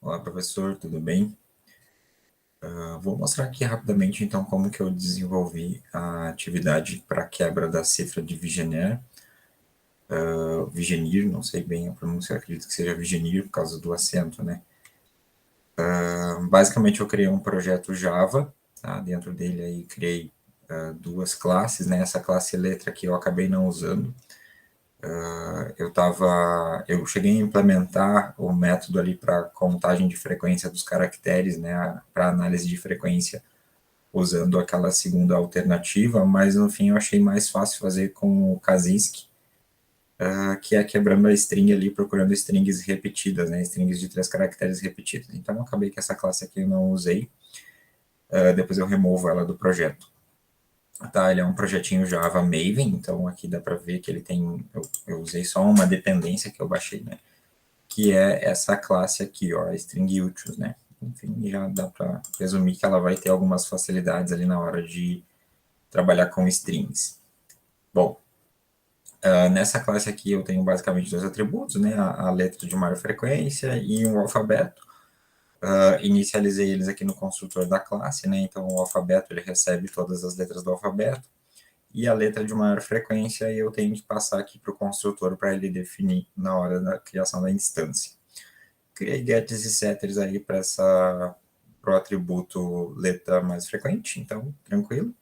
Olá, professor, tudo bem? Vou mostrar aqui rapidamente, então, como que eu desenvolvi a atividade para quebra da cifra de Vigenir, não sei bem a pronúncia, acredito que seja Vigenir por causa do acento, né? Basicamente, eu criei um projeto Java, tá? Dentro dele aí criei duas classes, né? Essa classe letra aqui eu acabei não usando. Eu cheguei a implementar o método ali para contagem de frequência dos caracteres, né? Para análise de frequência usando aquela segunda alternativa, mas no fim eu achei mais fácil fazer com o Kaczynski, que é quebrando a string ali, procurando strings repetidas, né, strings de 3 caracteres repetidos. Então eu acabei que essa classe aqui eu não usei, depois eu removo ela do projeto. Tá, ele é um projetinho Java Maven, então aqui dá para ver que ele tem, eu usei só uma dependência que eu baixei, né, que é essa classe aqui, ó, a string utils, né. Enfim, já dá para presumir que ela vai ter algumas facilidades ali na hora de trabalhar com strings. Bom, nessa classe aqui eu tenho basicamente dois atributos, né? A letra de maior frequência e um alfabeto. Inicializei eles aqui no construtor da classe, né? Então o alfabeto ele recebe todas as letras do alfabeto e a letra de maior frequência eu tenho que passar aqui para o construtor para ele definir na hora da criação da instância. Criei gets e setters aí para o atributo letra mais frequente, então tranquilo.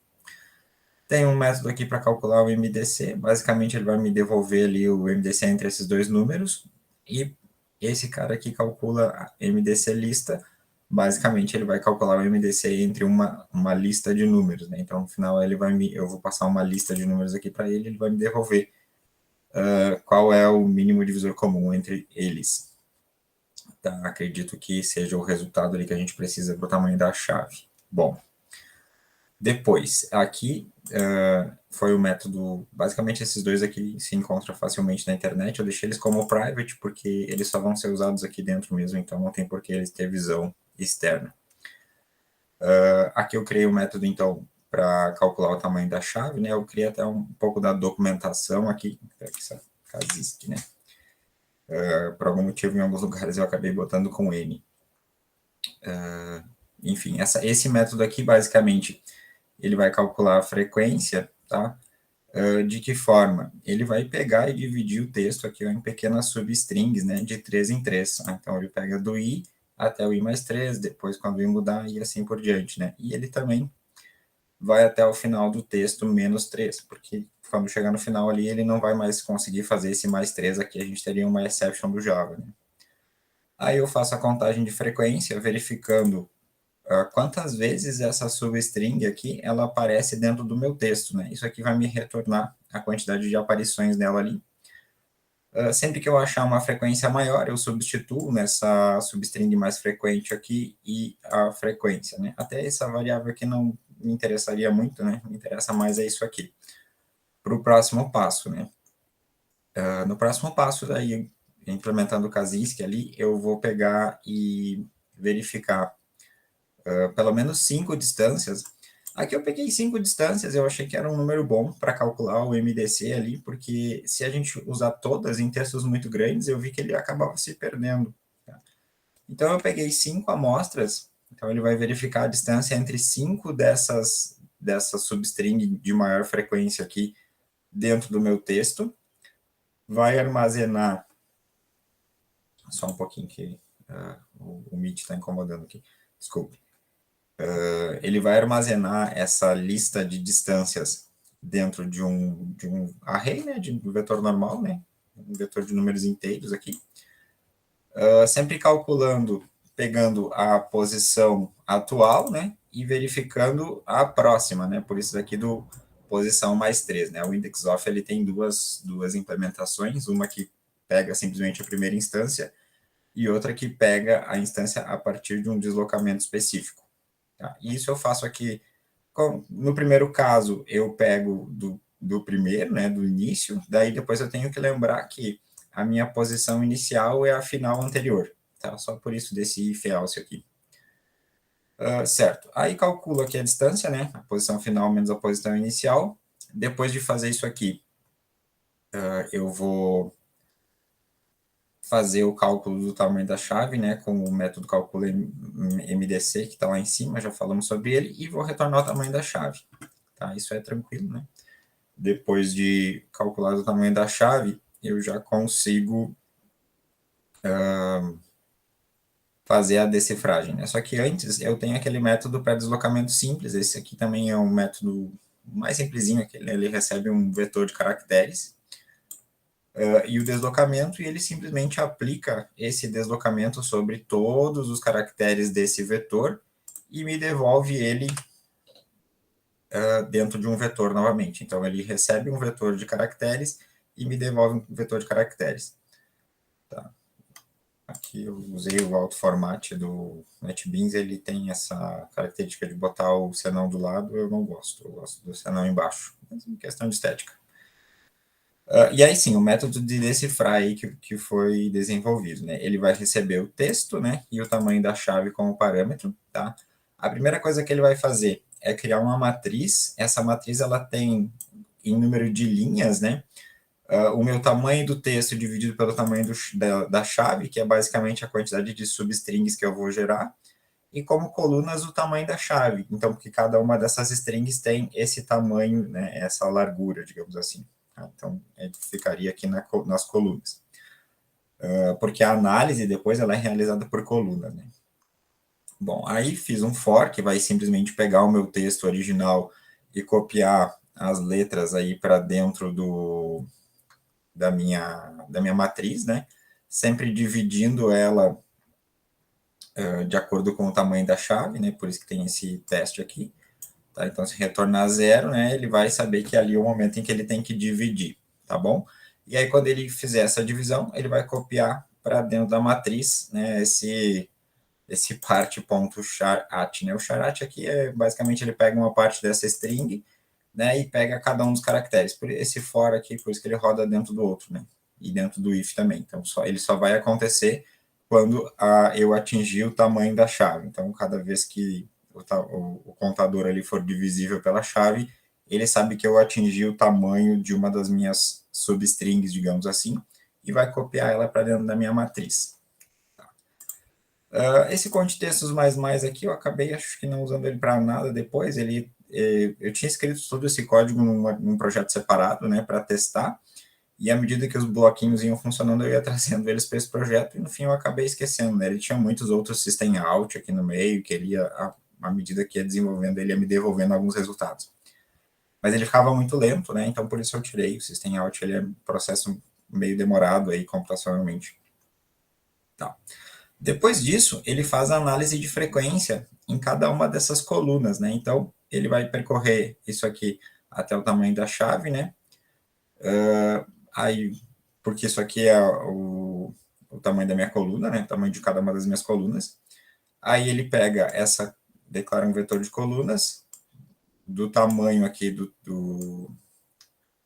Tem um método aqui para calcular o MDC. Basicamente, ele vai me devolver ali o MDC entre esses dois números. E esse cara aqui calcula a MDC lista. Basicamente, ele vai calcular o MDC entre uma lista de números. Né? Então, no final, eu vou passar uma lista de números aqui para ele. Ele vai me devolver qual é o mínimo divisor comum entre eles. Tá? Acredito que seja o resultado ali que a gente precisa para o tamanho da chave. Bom, depois, aqui foi o método, basicamente esses dois aqui se encontram facilmente na internet, eu deixei eles como private, porque eles só vão ser usados aqui dentro mesmo, então não tem por que eles ter visão externa. Aqui eu criei o método, então, para calcular o tamanho da chave, né, eu criei até um pouco da documentação aqui, essa Kaczynski, né, por algum motivo em alguns lugares eu acabei botando com N. Enfim, esse método aqui, basicamente, ele vai calcular a frequência, tá? De que forma? Ele vai pegar e dividir o texto aqui ó, em pequenas substrings, né, de 3 em 3. Então, ele pega do i até o i mais 3, depois quando o i mudar, e assim por diante, né? E ele também vai até o final do texto menos 3, porque quando chegar no final ali, ele não vai mais conseguir fazer esse mais 3 aqui, a gente teria uma exception do Java, né? Aí eu faço a contagem de frequência, verificando quantas vezes essa substring aqui ela aparece dentro do meu texto, né? Isso aqui vai me retornar a quantidade de aparições dela ali. Sempre que eu achar uma frequência maior, eu substituo nessa substring mais frequente aqui e a frequência, né? Até essa variável aqui não me interessaria muito, né? Me interessa mais é isso aqui. Para o próximo passo, né? No próximo passo, daí, implementando o Kaczynski ali, eu vou pegar e verificar pelo menos 5 distâncias. Aqui eu peguei 5 distâncias, eu achei que era um número bom para calcular o MDC ali, porque se a gente usar todas em textos muito grandes, eu vi que ele acabava se perdendo. Tá? Então eu peguei 5 amostras, então ele vai verificar a distância entre 5 dessas substring de maior frequência aqui dentro do meu texto, vai armazenar, só um pouquinho que o Meet está incomodando aqui, desculpe. Ele vai armazenar essa lista de distâncias dentro de um array, né, de um vetor normal, né, um vetor de números inteiros aqui, sempre calculando, pegando a posição atual, né, e verificando a próxima, né, por isso daqui do posição mais 3, né, o index of ele tem duas implementações, uma que pega simplesmente a primeira instância e outra que pega a instância a partir de um deslocamento específico. Tá? Isso eu faço aqui, no primeiro caso, eu pego do primeiro, né, do início, daí depois eu tenho que lembrar que a minha posição inicial é a final anterior, tá? Só por isso desse if else aqui. Certo, aí calculo aqui a distância, né, a posição final menos a posição inicial. Depois de fazer isso aqui, eu vou fazer o cálculo do tamanho da chave, né, com o método cálculo MDC, que está lá em cima, já falamos sobre ele, e vou retornar o tamanho da chave. Tá? Isso é tranquilo, né? Depois de calcular o tamanho da chave, eu já consigo fazer a decifragem, né? Só que antes eu tenho aquele método para deslocamento simples, esse aqui também é um método mais simplesinho, ele recebe um vetor de caracteres, e o deslocamento, e ele simplesmente aplica esse deslocamento sobre todos os caracteres desse vetor e me devolve ele dentro de um vetor novamente. Então, ele recebe um vetor de caracteres e me devolve um vetor de caracteres. Tá. Aqui eu usei o auto-format do NetBeans, ele tem essa característica de botar o senão do lado, eu não gosto, eu gosto do senão embaixo, mas em questão de estética. E aí sim, o método de decifrar aí que foi desenvolvido, né? Ele vai receber o texto, né? E o tamanho da chave como parâmetro, tá? A primeira coisa que ele vai fazer é criar uma matriz. Essa matriz, ela tem em número de linhas, né? O meu tamanho do texto dividido pelo tamanho da chave, que é basicamente a quantidade de substrings que eu vou gerar, e como colunas o tamanho da chave. Então, porque cada uma dessas strings tem esse tamanho, né? Essa largura, digamos assim. Então, ele ficaria aqui nas colunas. Porque a análise depois ela é realizada por coluna, né? Bom, aí fiz um for, que vai simplesmente pegar o meu texto original e copiar as letras aí para dentro da minha matriz, né? Sempre dividindo ela de acordo com o tamanho da chave, né? Por isso que tem esse teste aqui. Tá? Então, se retornar zero, né, ele vai saber que ali é o momento em que ele tem que dividir, tá bom? E aí, quando ele fizer essa divisão, ele vai copiar para dentro da matriz, né, esse part.charat, né? O charat aqui é, basicamente, ele pega uma parte dessa string, né, e pega cada um dos caracteres. Por esse for aqui, por isso que ele roda dentro do outro, né? E dentro do if também. Então, ele só vai acontecer quando eu atingir o tamanho da chave. Então, cada vez que o contador ali for divisível pela chave, ele sabe que eu atingi o tamanho de uma das minhas substrings, digamos assim, e vai copiar ela para dentro da minha matriz. Esse contextos mais aqui, eu acabei, acho que não usando ele para nada depois, eu tinha escrito todo esse código num projeto separado, né, para testar, e à medida que os bloquinhos iam funcionando, eu ia trazendo eles para esse projeto, e no fim eu acabei esquecendo, né? Ele tinha muitos outros system out aqui no meio, que ele ia, à medida que ia desenvolvendo, ele ia me devolvendo alguns resultados. Mas ele ficava muito lento, né? Então por isso eu tirei o system out, ele é um processo meio demorado aí computacionalmente. Tá. Depois disso, ele faz a análise de frequência em cada uma dessas colunas, né? Então ele vai percorrer isso aqui até o tamanho da chave, né? Aí, porque isso aqui é o tamanho da minha coluna, né? O tamanho de cada uma das minhas colunas. Aí ele pega declara um vetor de colunas do tamanho aqui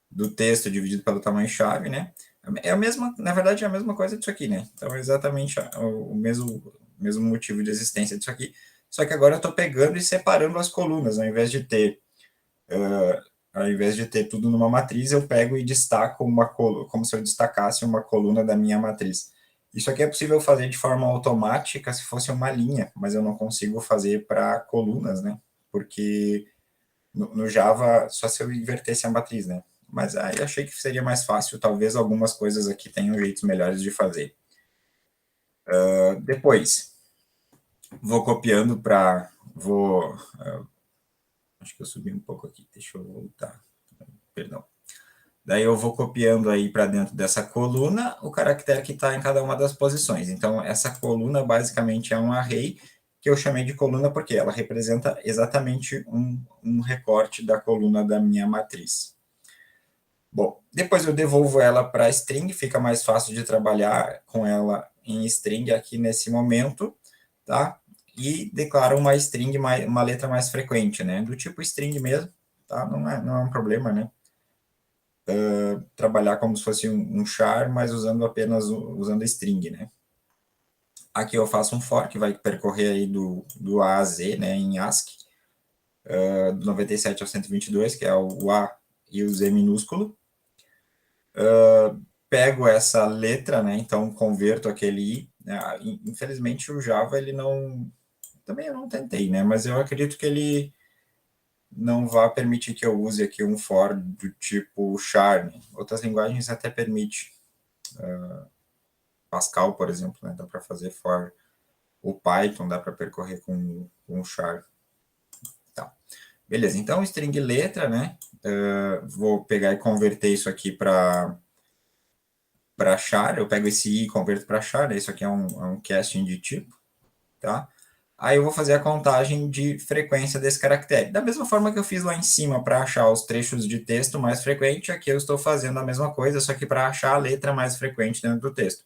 do texto dividido pelo tamanho chave, né? É a mesma, na verdade, é a mesma coisa disso aqui, né? Então, é exatamente o mesmo motivo de existência disso aqui. Só que agora eu estou pegando e separando as colunas, ao invés de ter tudo numa matriz, eu pego e destaco como se eu destacasse uma coluna da minha matriz. Isso aqui é possível fazer de forma automática se fosse uma linha, mas eu não consigo fazer para colunas, né? Porque no Java, só se eu invertesse a matriz, né? Mas aí achei que seria mais fácil, talvez algumas coisas aqui tenham jeitos melhores de fazer. Depois, vou copiando para... acho que eu subi um pouco aqui, deixa eu voltar. Perdão. Daí eu vou copiando aí para dentro dessa coluna o caractere que está em cada uma das posições. Então, essa coluna basicamente é um array que eu chamei de coluna porque ela representa exatamente um recorte da coluna da minha matriz. Bom, depois eu devolvo ela para string, fica mais fácil de trabalhar com ela em string aqui nesse momento, tá? E declaro uma string, uma letra mais frequente, né? Do tipo string mesmo, tá? Não é um problema, né? Trabalhar como se fosse um char, mas usando string, né? Aqui eu faço um for, que vai percorrer aí do A a Z, né, em ASCII, do 97 ao 122, que é o A e o Z minúsculo. pego essa letra, né? Então converto aquele i. Né? Infelizmente o Java ele não, também eu não tentei, né? Mas eu acredito que ele não vai permitir que eu use aqui um for do tipo char. Né? Outras linguagens até permite. Pascal, por exemplo, né? Dá para fazer for. O Python dá para percorrer com char. Tá. Beleza, então string letra, né? Vou pegar e converter isso aqui para char. Eu pego esse i e converto para char. Né? Isso aqui é um casting de tipo, tá? Aí eu vou fazer a contagem de frequência desse caractere. Da mesma forma que eu fiz lá em cima para achar os trechos de texto mais frequentes, aqui eu estou fazendo a mesma coisa, só que para achar a letra mais frequente dentro do texto.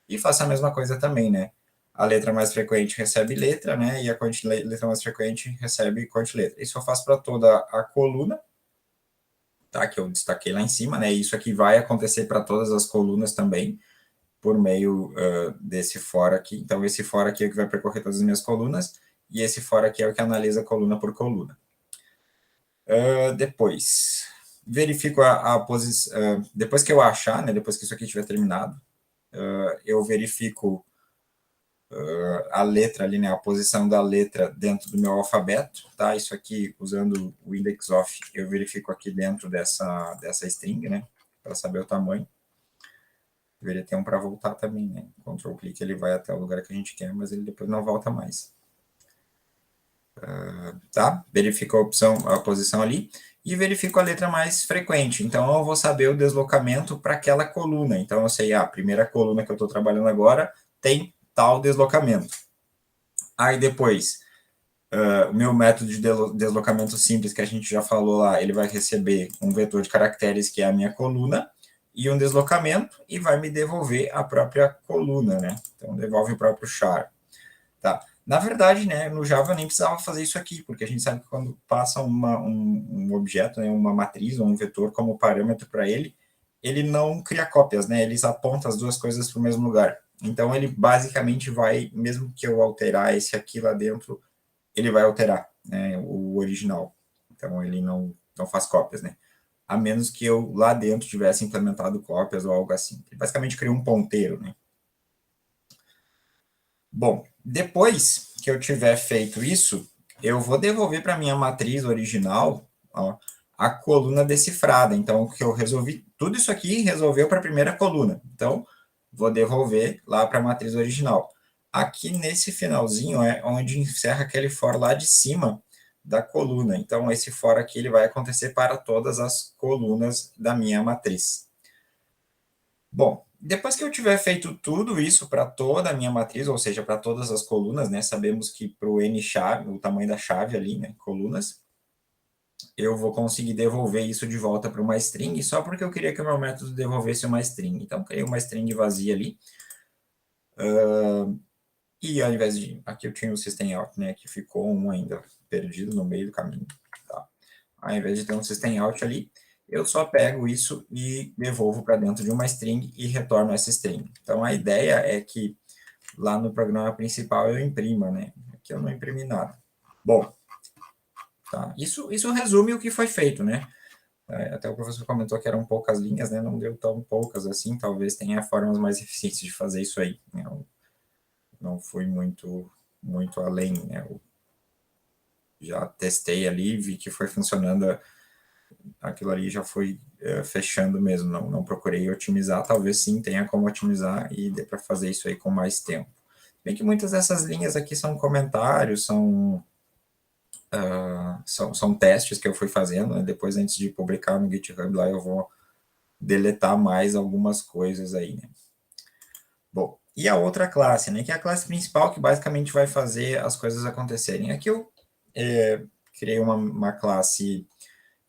E faço a mesma coisa também, né? A letra mais frequente recebe letra, né? E a letra mais frequente recebe quantiletra. Isso eu faço para toda a coluna, tá? Que eu destaquei lá em cima, né? Isso aqui vai acontecer para todas as colunas também, por meio desse for aqui. Então, esse for aqui é o que vai percorrer todas as minhas colunas, e esse for aqui é o que analisa coluna por coluna. Depois, verifico a posição. Depois que eu achar, né? Depois que isso aqui estiver terminado, eu verifico a letra ali, né, a posição da letra dentro do meu alfabeto, tá? Isso aqui, usando o index of, eu verifico aqui dentro dessa string, né, para saber o tamanho. Deveria ter um para voltar também, né? Ctrl clique, ele vai até o lugar que a gente quer, mas ele depois não volta mais. Tá? Verifico a opção, a posição ali, e verifico a letra mais frequente. Então, eu vou saber o deslocamento para aquela coluna. Então, eu sei, a primeira coluna que eu estou trabalhando agora tem tal deslocamento. Aí, depois, o meu método de deslocamento simples, que a gente já falou lá, ele vai receber um vetor de caracteres, que é a minha coluna, e um deslocamento, e vai me devolver a própria coluna, né? Então, devolve o próprio char. Tá? Na verdade, né, no Java eu nem precisava fazer isso aqui, porque a gente sabe que quando passa um objeto, né, uma matriz ou um vetor como parâmetro para ele, ele não cria cópias, né? Ele aponta as duas coisas para o mesmo lugar. Então, ele basicamente vai, mesmo que eu alterar esse aqui lá dentro, ele vai alterar, né, o original. Então, ele não faz cópias, né? A menos que eu lá dentro tivesse implementado cópias ou algo assim. Ele basicamente cria um ponteiro, né? Bom, depois que eu tiver feito isso, eu vou devolver para minha matriz original, ó, a coluna decifrada. Então, o que eu resolvi, tudo isso aqui resolveu para a primeira coluna. Então, vou devolver lá para a matriz original. Aqui nesse finalzinho é onde encerra aquele for lá de cima da coluna. Então, esse for aqui ele vai acontecer para todas as colunas da minha matriz. Bom, depois que eu tiver feito tudo isso para toda a minha matriz, ou seja, para todas as colunas, né? Sabemos que para o n chave, o tamanho da chave ali, né? Colunas, eu vou conseguir devolver isso de volta para uma string, só porque eu queria que o meu método devolvesse uma string. Então, criei uma string vazia ali. E ao invés de... Aqui eu tinha o systemout, né? Que ficou um ainda perdido no meio do caminho. Tá? Ao invés de ter um systemout ali, eu só pego isso e devolvo para dentro de uma string e retorno essa string. Então, a ideia é que lá no programa principal eu imprima, né? Aqui eu não imprimi nada. Bom, tá. Isso resume o que foi feito, né? Até o professor comentou que eram poucas linhas, né? Não deu tão poucas assim, talvez tenha formas mais eficientes de fazer isso aí. Né? Eu não fui muito além, né? Eu já testei ali, vi que foi funcionando, aquilo ali já foi fechando mesmo, não procurei otimizar, talvez sim tenha como otimizar e dê para fazer isso aí com mais tempo. Bem que muitas dessas linhas aqui são comentários, são testes que eu fui fazendo, né? Depois, antes de publicar no GitHub, lá eu vou deletar mais algumas coisas aí, né? Bom, e a outra classe, né? Que é a classe principal, que basicamente vai fazer as coisas acontecerem. Aqui eu criei uma classe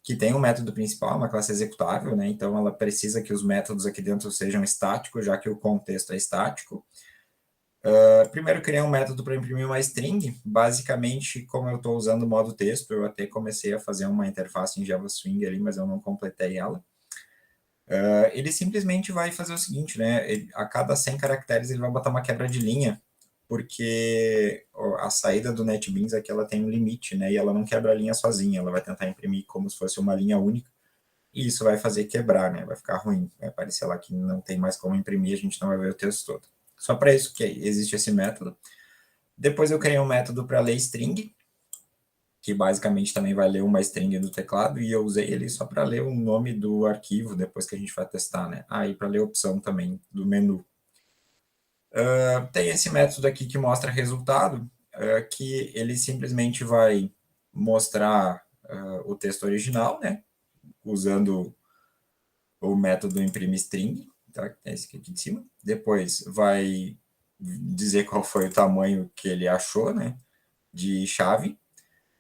que tem um método principal, uma classe executável, né? Então, ela precisa que os métodos aqui dentro sejam estáticos, já que o contexto é estático. Primeiro, eu criei um método para imprimir uma string. Basicamente, como eu estou usando o modo texto, eu até comecei a fazer uma interface em Java Swing ali, mas eu não completei ela. Ele simplesmente vai fazer o seguinte, né? A cada 100 caracteres ele vai botar uma quebra de linha, porque a saída do NetBeans aqui ela tem um limite, né? E ela não quebra a linha sozinha, ela vai tentar imprimir como se fosse uma linha única. e isso vai fazer quebrar, né? Vai ficar ruim, vai aparecer lá que não tem mais como imprimir, a gente não vai ver o texto todo. Só para isso que existe esse método. Depois eu criei um método para ler string, que basicamente também vai ler uma string do teclado, e eu usei ele só para ler o nome do arquivo depois que a gente vai testar, né? E para ler a opção também do menu. Tem esse método aqui que mostra resultado, que ele simplesmente vai mostrar o texto original, né? Usando o método imprime string, tá? É esse aqui de cima. Depois vai dizer qual foi o tamanho que ele achou, né? De chave.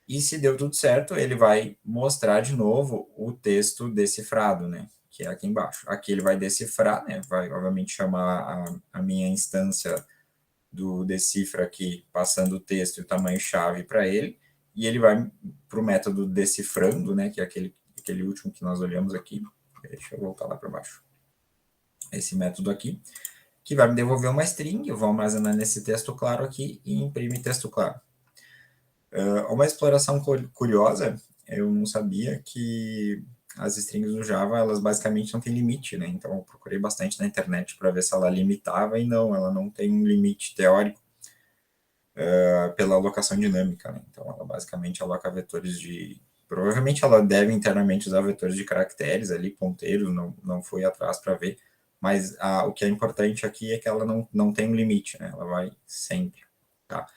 E se deu tudo certo, ele vai mostrar de novo o texto decifrado, né? Que é aqui embaixo. Aqui ele vai decifrar, né? Vai, obviamente, chamar a minha instância do decifra aqui, passando o texto e o tamanho-chave para ele. E ele vai para o método decifrando, né? Que é aquele último que nós olhamos aqui. Deixa eu voltar lá para baixo. Esse método aqui, que vai me devolver uma string. Eu vou armazenar nesse texto claro aqui e imprime texto claro. Uma exploração curiosa, eu não sabia que as strings do Java, elas basicamente não têm limite, né? Então eu procurei bastante na internet para ver se ela limitava, e não, ela não tem um limite teórico pela alocação dinâmica, né? Então ela basicamente aloca vetores de... Provavelmente ela deve internamente usar vetores de caracteres ali, ponteiros, não fui atrás para ver, mas o que é importante aqui é que ela não tem um limite, né? Ela vai sempre, tá?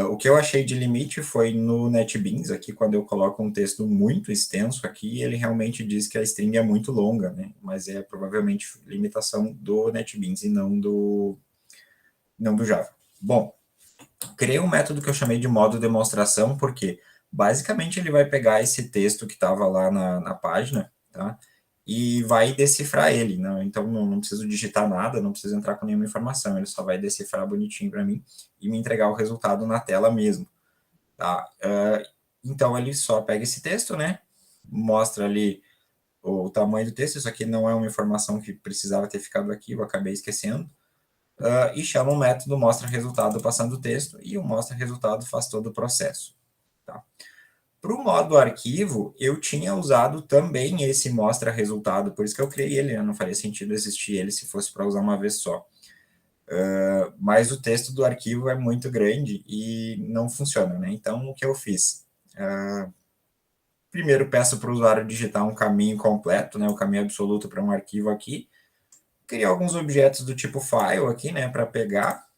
O que eu achei de limite foi no NetBeans, aqui quando eu coloco um texto muito extenso aqui, ele realmente diz que a string é muito longa, né? Mas é provavelmente limitação do NetBeans e não do Java. Bom, criei um método que eu chamei de modo demonstração, porque basicamente ele vai pegar esse texto que estava lá na página, tá? E vai decifrar ele, né? Então não preciso digitar nada, não preciso entrar com nenhuma informação, ele só vai decifrar bonitinho para mim e me entregar o resultado na tela mesmo, tá? Então ele só pega esse texto, né? Mostra ali o tamanho do texto, isso aqui não é uma informação que precisava ter ficado aqui, eu acabei esquecendo, e chama um método mostra resultado passando o texto, e o mostra resultado faz todo o processo, tá? Para o modo arquivo, eu tinha usado também esse mostra resultado, por isso que eu criei ele, né? Não faria sentido existir ele se fosse para usar uma vez só. Mas o texto do arquivo é muito grande e não funciona, né? Então, o que eu fiz? Primeiro, peço para o usuário digitar um caminho completo, né? O caminho absoluto para um arquivo aqui. Criar alguns objetos do tipo file aqui, né? Para pegar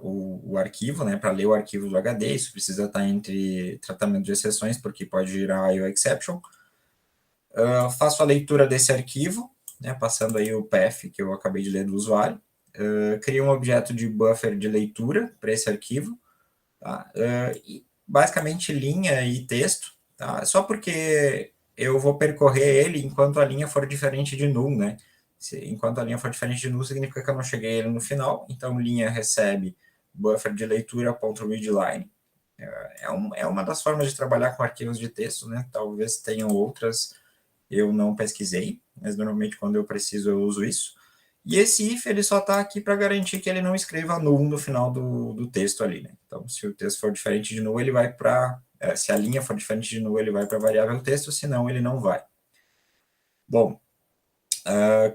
o arquivo, né, para ler o arquivo do HD, isso precisa estar entre tratamento de exceções, porque pode gerar IO exception. Faço a leitura desse arquivo, né, passando aí o path que eu acabei de ler do usuário. Crio um objeto de buffer de leitura para esse arquivo, tá? E basicamente linha e texto, tá? Só porque eu vou percorrer ele enquanto a linha for diferente de null, né? Enquanto a linha for diferente de null, significa que eu não cheguei ele no final. Então, linha recebe buffer de leitura.readline. É uma das formas de trabalhar com arquivos de texto, né? Talvez tenham outras, eu não pesquisei, mas normalmente quando eu preciso eu uso isso. E esse if ele só está aqui para garantir que ele não escreva null no final do texto ali, né? Então, se o texto for diferente de null, ele vai para... se a linha for diferente de null, ele vai para a variável texto, senão ele não vai. Bom,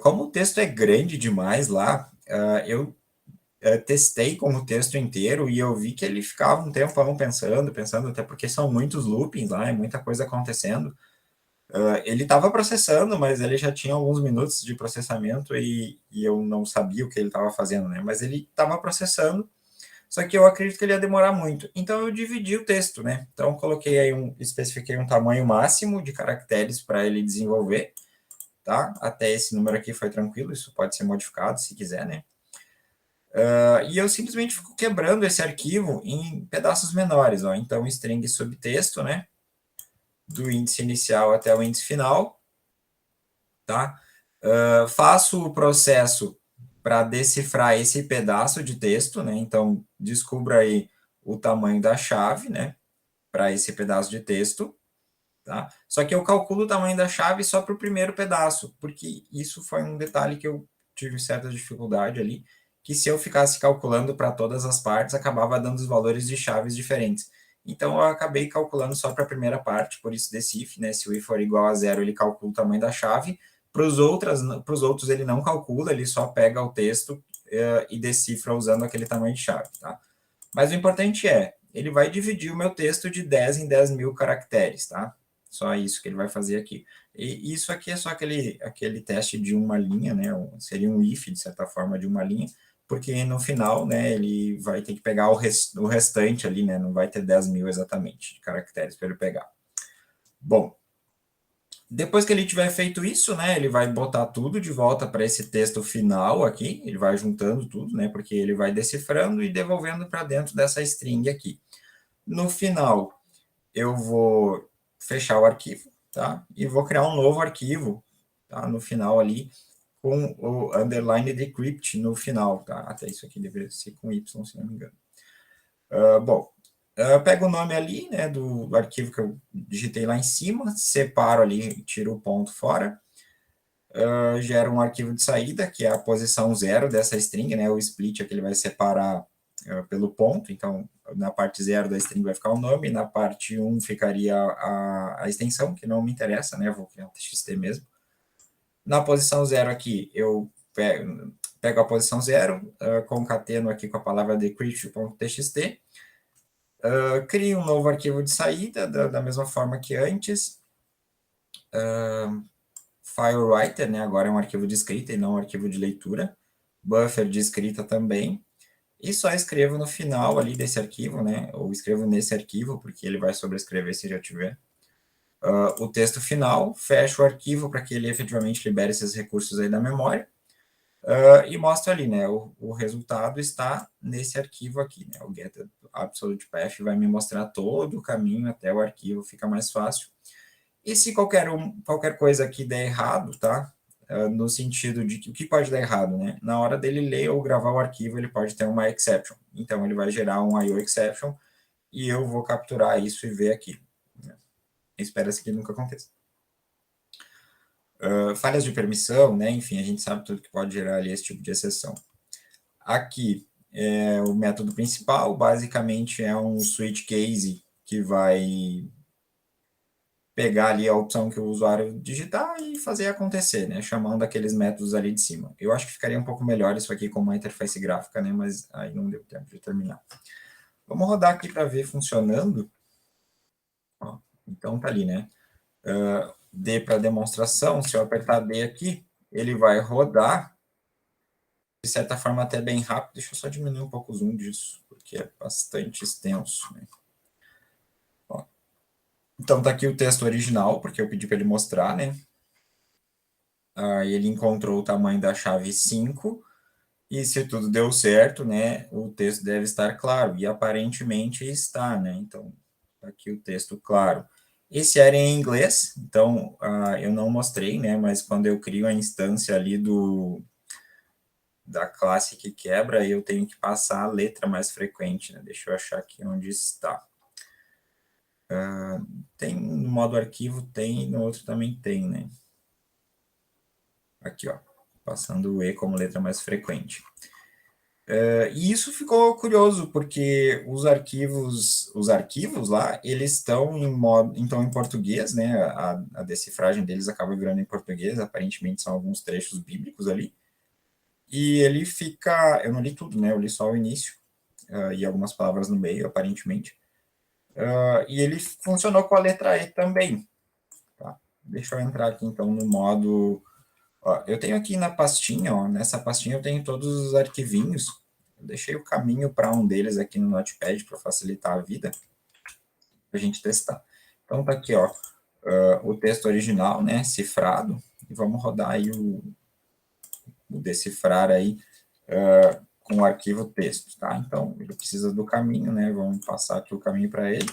como o texto é grande demais lá, eu testei com o texto inteiro e eu vi que ele ficava um tempão pensando, até porque são muitos loopings lá, é muita coisa acontecendo. Ele estava processando, mas ele já tinha alguns minutos de processamento e eu não sabia o que ele estava fazendo, né? Mas ele estava processando, só que eu acredito que ele ia demorar muito. Então eu dividi o texto, né? Então coloquei aí especifiquei um tamanho máximo de caracteres para ele desenvolver, tá? Até esse número aqui foi tranquilo, isso pode ser modificado se quiser, né? E eu simplesmente fico quebrando esse arquivo em pedaços menores, ó. Então string subtexto, né? Do índice inicial até o índice final, tá? Faço o processo para decifrar esse pedaço de texto, né? Então, descubra aí o tamanho da chave, né? Para esse pedaço de texto, tá? Só que eu calculo o tamanho da chave só para o primeiro pedaço, porque isso foi um detalhe que eu tive certa dificuldade ali, que se eu ficasse calculando para todas as partes, acabava dando os valores de chaves diferentes. Então, eu acabei calculando só para a primeira parte, por isso desse if, né? Se o if for igual a 0, ele calcula o tamanho da chave. Para os outros, ele não calcula, ele só pega o texto e decifra usando aquele tamanho de chave, tá? Mas o importante é, ele vai dividir o meu texto de 10 em 10 mil caracteres, tá? Só isso que ele vai fazer aqui. E isso aqui é só aquele teste de uma linha, né? Seria um if, de certa forma, de uma linha, porque no final, né, ele vai ter que pegar o restante ali, né? Não vai ter 10 mil exatamente de caracteres para ele pegar. Bom, depois que ele tiver feito isso, né, ele vai botar tudo de volta para esse texto final aqui, ele vai juntando tudo, né, porque ele vai decifrando e devolvendo para dentro dessa string aqui. No final, eu vou fechar o arquivo, tá? E vou criar um novo arquivo, tá? No final ali, com o underline decrypt no final, tá? Até isso aqui deveria ser com Y, se não me engano. Bom, eu pego o nome ali, né, do arquivo que eu digitei lá em cima, separo ali, tiro o ponto fora, gera um arquivo de saída, que é a posição 0 dessa string, né, o split aqui ele vai separar pelo ponto, então na parte 0 da string vai ficar o nome, na parte 1 ficaria a extensão, que não me interessa, né, vou criar um txt mesmo. Na posição 0 aqui, eu pego a posição 0, concateno aqui com a palavra decrypt.txt, crio um novo arquivo de saída, da mesma forma que antes, FileWriter, né, agora é um arquivo de escrita e não um arquivo de leitura, buffer de escrita também, e só escrevo no final ali desse arquivo, né, ou escrevo nesse arquivo, porque ele vai sobrescrever se já tiver, o texto final, fecho o arquivo para que ele efetivamente libere esses recursos aí da memória, e mostro ali, né, o resultado está nesse arquivo aqui, né, o get absolute path vai me mostrar todo o caminho até o arquivo, fica mais fácil. E se qualquer coisa aqui der errado, tá? No sentido de que o que pode dar errado, né? Na hora dele ler ou gravar o arquivo, ele pode ter uma exception. Então, ele vai gerar um IO exception e eu vou capturar isso e ver aqui. Espera-se que nunca aconteça. Falhas de permissão, né? Enfim, a gente sabe tudo que pode gerar ali esse tipo de exceção. Aqui é o método principal, basicamente é um switch case que vai pegar ali a opção que o usuário digitar e fazer acontecer, né? Chamando aqueles métodos ali de cima. Eu acho que ficaria um pouco melhor isso aqui com uma interface gráfica, né? Mas aí não deu tempo de terminar. Vamos rodar aqui para ver funcionando. Ó, então tá ali, né? D para demonstração, se eu apertar D aqui, ele vai rodar, de certa forma até bem rápido. Deixa eu só diminuir um pouco o zoom disso, porque é bastante extenso, né? Ó, então tá aqui o texto original, porque eu pedi para ele mostrar, né? Aí ele encontrou o tamanho da chave 5, e se tudo deu certo, né, o texto deve estar claro, e aparentemente está, né, então, aqui o texto claro. Esse era em inglês, então, eu não mostrei, né, mas quando eu crio a instância ali da classe que quebra, eu tenho que passar a letra mais frequente, né, deixa eu achar aqui onde está. Tem no modo arquivo, tem, no outro também tem, né. Aqui, ó, passando o E como letra mais frequente. E isso ficou curioso, porque os arquivos lá, eles estão em português, né? A decifragem deles acaba virando em português, aparentemente são alguns trechos bíblicos ali. E ele fica, eu não li tudo, né? Eu li só o início, e algumas palavras no meio, aparentemente. E ele funcionou com a letra E também. Tá? Deixa eu entrar aqui, então, no modo... Ó, eu tenho aqui na pastinha, ó, nessa pastinha eu tenho todos os arquivinhos. Eu deixei o caminho para um deles aqui no Notepad para facilitar a vida, para a gente testar. Então tá aqui, ó, o texto original, né, cifrado, e vamos rodar aí o decifrar aí com o arquivo texto, tá? Então ele precisa do caminho, né? Vamos passar aqui o caminho para ele.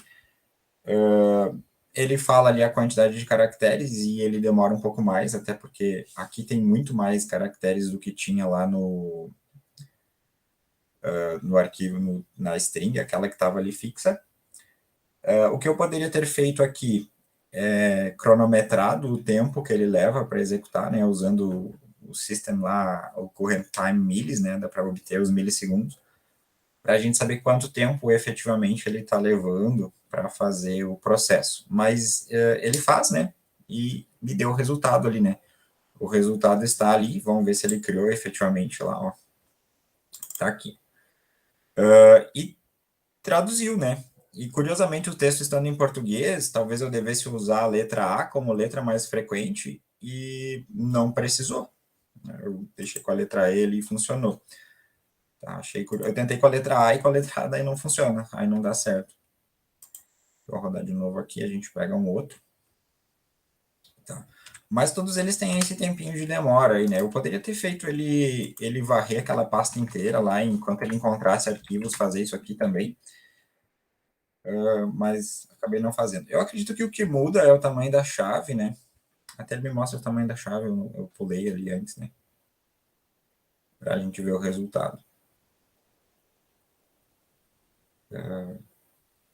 Ele fala ali a quantidade de caracteres e ele demora um pouco mais, até porque aqui tem muito mais caracteres do que tinha lá no arquivo, na string, aquela que estava ali fixa. O que eu poderia ter feito aqui é cronometrado o tempo que ele leva para executar, né, usando o system lá, o current time millis, né, dá para obter os milissegundos. para a gente saber quanto tempo efetivamente ele está levando para fazer o processo. Mas ele faz, né? E me deu o resultado ali, né? O resultado está ali, vamos ver se ele criou efetivamente lá, ó. Tá aqui. E traduziu, né? E curiosamente o texto estando em português, talvez eu devesse usar a letra A como letra mais frequente e não precisou. Eu deixei com a letra E ali e funcionou. Tá, achei curioso. Eu tentei com a letra A e com a letra A daí não funciona, aí não dá certo. Vou rodar de novo aqui, a gente pega um outro. Tá. Mas todos eles têm esse tempinho de demora aí, né? Eu poderia ter feito ele varrer aquela pasta inteira lá, enquanto ele encontrasse arquivos, fazer isso aqui também, mas acabei não fazendo. Eu acredito que o que muda é o tamanho da chave, né? Até ele me mostra o tamanho da chave, eu pulei ali antes, né? Para a gente ver o resultado.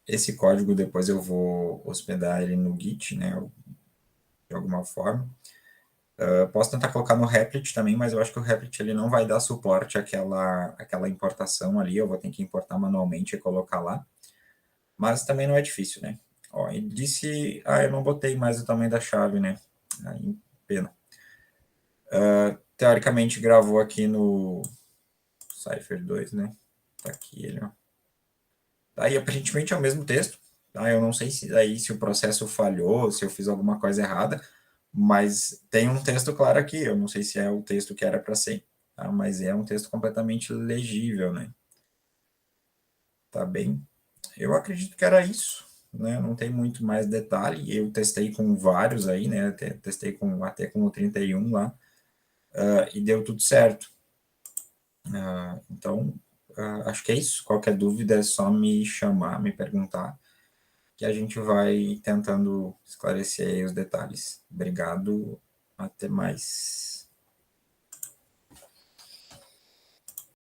Esse código depois eu vou hospedar ele no Git, né? De alguma forma. Eu posso tentar colocar no Replit também, mas eu acho que o Replit ele não vai dar suporte àquela importação ali. Eu vou ter que importar manualmente e colocar lá. Mas também não é difícil, né? Ó, ele disse, eu não botei mais o tamanho da chave, né? Aí, pena. Teoricamente gravou aqui no Cypher 2, né? Tá aqui ele, ó. Aí aparentemente é o mesmo texto. Tá? Eu não sei se o processo falhou, se eu fiz alguma coisa errada, mas tem um texto claro aqui. Eu não sei se é o texto que era para ser, tá? Mas é um texto completamente legível, né? Tá bem. Eu acredito que era isso, né? Não tem muito mais detalhe. Eu testei com vários aí, né? Testei até com o 31 lá, e deu tudo certo. Então, acho que é isso. Qualquer dúvida é só me chamar, me perguntar, que a gente vai tentando esclarecer aí os detalhes. Obrigado, até mais.